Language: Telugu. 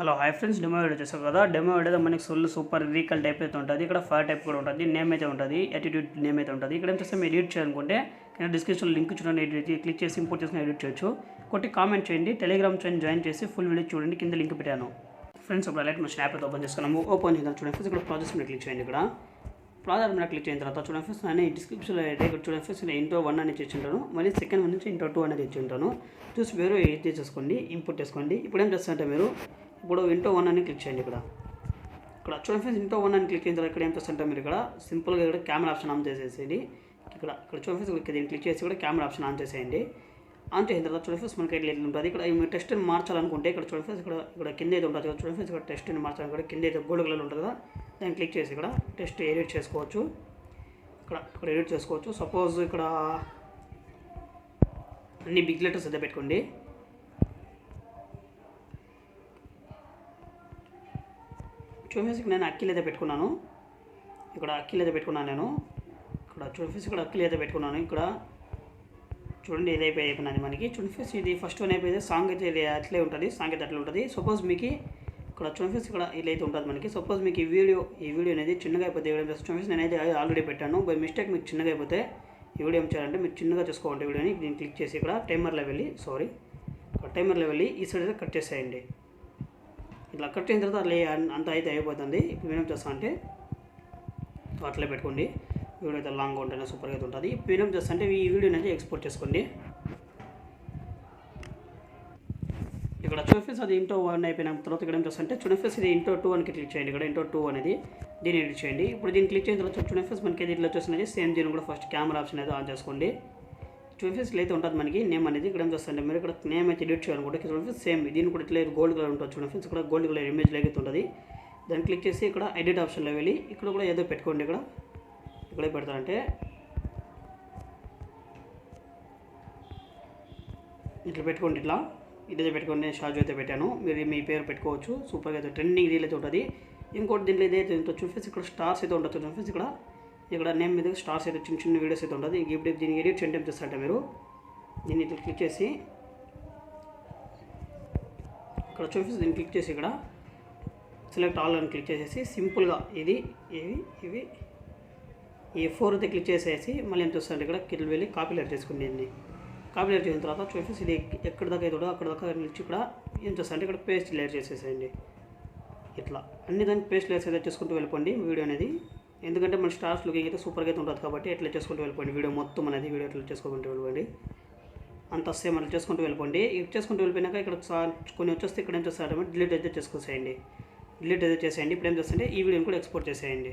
Hello hi friends, demo video చేసావు కదా. డెమో వీడియో మనకి సూపర్ రీకల్ టైప్ అయితే ఉంటుంది. ఇక్కడ ఫైర్ టైప్ కూడా ఉంటుంది, నేమ్ అయితే ఉంటుంది, యాటిట్యూడ్ నేమ్ అయితే ఉంటుంది. ఇక్కడ ఏం చేస్తే మీరు ఎడిట్ చేయాలనుకుంటే కింద డిస్క్రిప్షన్లో లింక్ చూడండి, క్లిక్ చేసి ఇంపోర్ట్ చేసుకుని ఎడిట్ చేయొచ్చు. కొట్టి కామెంట్ చేయండి, టెలిగ్రామ్ ఛానల్ జాయిన్ చేసి ఫుల్ వీడియో చూడండి, కింద లింక్ పెట్టాను. ఫ్రెండ్స్ ఇప్పుడు లైట్ మన స్నాప్ అయితే ఓపెన్ చేసుకున్నాము. ఓపెన్ చేద్దాం చూడండి ఫ్రెండ్స్. ఇక్కడ ప్రాజెక్ట్స్ మీద క్లిక్ చేయండి. ఇక్కడ ప్రాజెక్ట్ మీద క్లిక్ అయిన తర్వాత చూడండి ఫ్రెండ్స్, నేను ఈ డిస్క్రిప్షన్లో అయితే ఇక్కడ చూడండి ఫ్రెండ్స్, నేను ఇంటో 1 అనేది ఇచ్చింటాను, మళ్ళీ సెకండ్ 1 నుంచి ఇంటో 2 అనేది ఇచ్చింటాను. చూసి మీరు ఎడిట్ చేసుకోండి, ఇంపోర్ట్ చేసుకోండి. ఇప్పుడు ఏం చేస్తారంటే మీరు ఇప్పుడు ఇంటో 1 అని క్లిక్ చేయండి. ఇక్కడ చూడండి ఫ్రెండ్స్, ఇంటో 1 అని క్లిక్ అయిన తర్వాత ఇక్కడ ఏం చేస్తారంటే మీరు ఇక్కడ సింపుల్గా ఇక్కడ కెమెరా ఆప్షన్ ఆన్ చేసేసేయండి. ఇక్కడ చూడండి ఫ్రెండ్స్, ఇక్కడ దీన్ని క్లిక్ చేసి కూడా కెమెరా ఆప్షన్ ఆన్ చేసేయండి. ఆన్ చేసిన తర్వాత చూడండి ఫ్రెండ్స్, మనకి ఇట్లా ఉంటుంది. ఇక్కడ మీరు టెస్ట్ని మార్చాలనుకుంటే ఇక్కడ చూడండి ఫ్రెండ్స్, ఇక్కడ కింద అయితే ఉంటుంది కదా. చూడండి ఫ్రెండ్స్, ఇక్కడ టెస్ట్ని మార్చాలనుకుంటే కింద అయితే గోల్డ్ కలర్ ఉంటుంది కదా, దాన్ని క్లిక్ చేసి ఇక్కడ టెస్ట్ ఎడిట్ చేసుకోవచ్చు. ఇక్కడ ఎడిట్ చేసుకోవచ్చు. సపోజ్ ఇక్కడ అన్ని బిగ్ లెటర్స్ అయితే పెట్టుకోండి. చూడండి నేను అక్కిల్ అయితే పెట్టుకున్నాను. ఇక్కడ అక్కిల్ అయితే పెట్టుకున్నాను నేను. ఇక్కడ చూడండి ఇక్కడ అక్కిల్ అయితే పెట్టుకున్నాను. ఇక్కడ చూడండి ఇది అయిపోయినది మనకి. చూడండి ఇది ఫస్ట్ వన్ అయిపోయింది. సాంగ్ అయితే ఇది అట్లే ఉంటుంది, సాంగ్ అయితే అట్లా ఉంటుంది. సపోజ్ మీకు ఇక్కడ చూడండి ఇక్కడ ఇలా అయితే ఉంటుంది మనకి. సపోజ్ మీకు ఈ వీడియో అనేది చిన్నగా అయిపోతే చూడండి నేనైతే ఆల్రెడీ పెట్టాను. బై మిస్టేక్ మీకు చిన్నగా అయిపోతే ఈ వీడియో ఏం చేయాలంటే మీరు చిన్నగా చేసుకోవాలి వీడియోని. దీన్ని క్లిక్ చేసి ఇక్కడ టైమర్లో వెళ్ళి ఈ సైడ్ అయితే కట్ చేసేయండి. ఇట్లా కట్ అయిన తర్వాత అట్లా అంత అయితే అయిపోతుంది. ఇప్పుడు నేనేం చేస్తాను అంటే అట్లే పెట్టుకోండి. వీడియో అయితే లాంగ్గా ఉంటేనే సూపర్గా అయితే ఉంటుంది. ఇప్పుడు ఏం చేస్తా అంటే ఈ వీడియోని అయితే ఎక్స్పోర్ట్ చేసుకోండి. ఇక్కడ చూడండి అది ఇంటో 1 అయిపోయిన తర్వాత ఇక్కడ ఏం చేస్తా అంటే చూడండి ఇది ఇంటో 2 అని క్లిక్ చేయండి. ఇక్కడ ఇంటో 2 అనేది దీన్ని ఎడిట్ చేయండి. ఇప్పుడు దీన్ని క్లిక్ చేసిన తర్వాత చూడండి మనకి ఇట్లా వచ్చేసినది. సేమ్ దీన్ని కూడా ఫస్ట్ కెమెరా ఆప్షన్ అయితే ఆన్ చేసుకోండి. చూడండి ఇట్లా అయితే ఉంటుంది మనకి నేమ్ అనేది. ఇక్కడ ఏం చేస్తారంటే మీరు ఇక్కడ నేమ్ అయితే ఎడిట్ చేయాలనుకుంటే చూడండి సేమ్ దీన్ని కూడా ఇట్లా గోల్డ్ కలర్ ఉంటుంది. చూడండి ఫ్రెండ్స్, ఇక్కడ గోల్డ్ కలర్ ఇమేజ్ అయితే ఉంటుంది. దాన్ని క్లిక్ చేసి ఇక్కడ ఎడిట్ ఆప్షన్లో వెళ్ళి ఇక్కడ కూడా ఏదో పెట్టుకోండి. ఇక్కడ పెడతారంటే ఇట్లా పెట్టుకోండి. ఇదైతే పెట్టుకోండి. నేను షాజు అయితే పెట్టాను, మీరు మీ పేరు పెట్టుకోవచ్చు. సూపర్గా అయితే ట్రెండింగ్ రీల్ అయితే ఉంటుంది. ఇంకోటి దీంట్లో ఇదైతే చూడండి ఇక్కడ స్టార్స్ అయితే ఉంటుంది. చూడండి ఇక్కడ నేమ్ మీద స్టార్స్ అయితే చిన్న వీడియోస్ అయితే ఉంటుంది. ఇప్పుడు దీన్ని ఎడిట్ చేయండి. ఏం చేస్తారంటే మీరు దీన్ని ఇట్లా క్లిక్ చేసి ఇక్కడ చూడండి దీన్ని క్లిక్ చేసి ఇక్కడ సెలెక్ట్ ఆల్ అని క్లిక్ చేసేసి సింపుల్గా ఇవి ఈ 4 అయితే క్లిక్ చేసేసి మళ్ళీ ఏం చేస్తారంటే ఇక్కడ కింద వెళ్ళి కాపీలేట్ చేసుకోండి. దీన్ని కాపీలేట్ చేసిన తర్వాత చూడండి ఇది ఎక్కడ దాకా అవుతుందో అక్కడ దాకా నిలిచి ఇక్కడ ఏం చేస్తారంటే ఇక్కడ పేస్ట్ లేయర్ చేసేసేయండి. ఇట్లా అన్ని దానికి పేస్ట్ లేయర్స్ అయితే చేసుకుంటూ వెళ్ళిపోండి వీడియో అనేది. ఎందుకంటే మన స్టార్స్ లుకింగ్ అయితే సూపర్గా అయితే ఉంటుంది కాబట్టి ఎట్లా చేసుకుంటూ వెళ్ళిపోండి. వీడియో మొత్తం అనేది వీడియో ఎట్లా చేసుకుంటూ వెళ్ళిపోండి. అంత సేమ్ అట్లా చేసుకుంటూ వెళ్ళిపోండి. ఇది చేసుకుంటూ వెళ్ళిపోయినాక ఇక్కడ కొన్ని వచ్చేస్తే ఇక్కడ ఏం చేస్తారంటే డిలీట్ అయితే చేసుకోసేయండి. ఇప్పుడు ఏం చేస్తారంటే ఈ వీడియోని కూడా ఎక్స్పోర్ట్ చేసేయండి.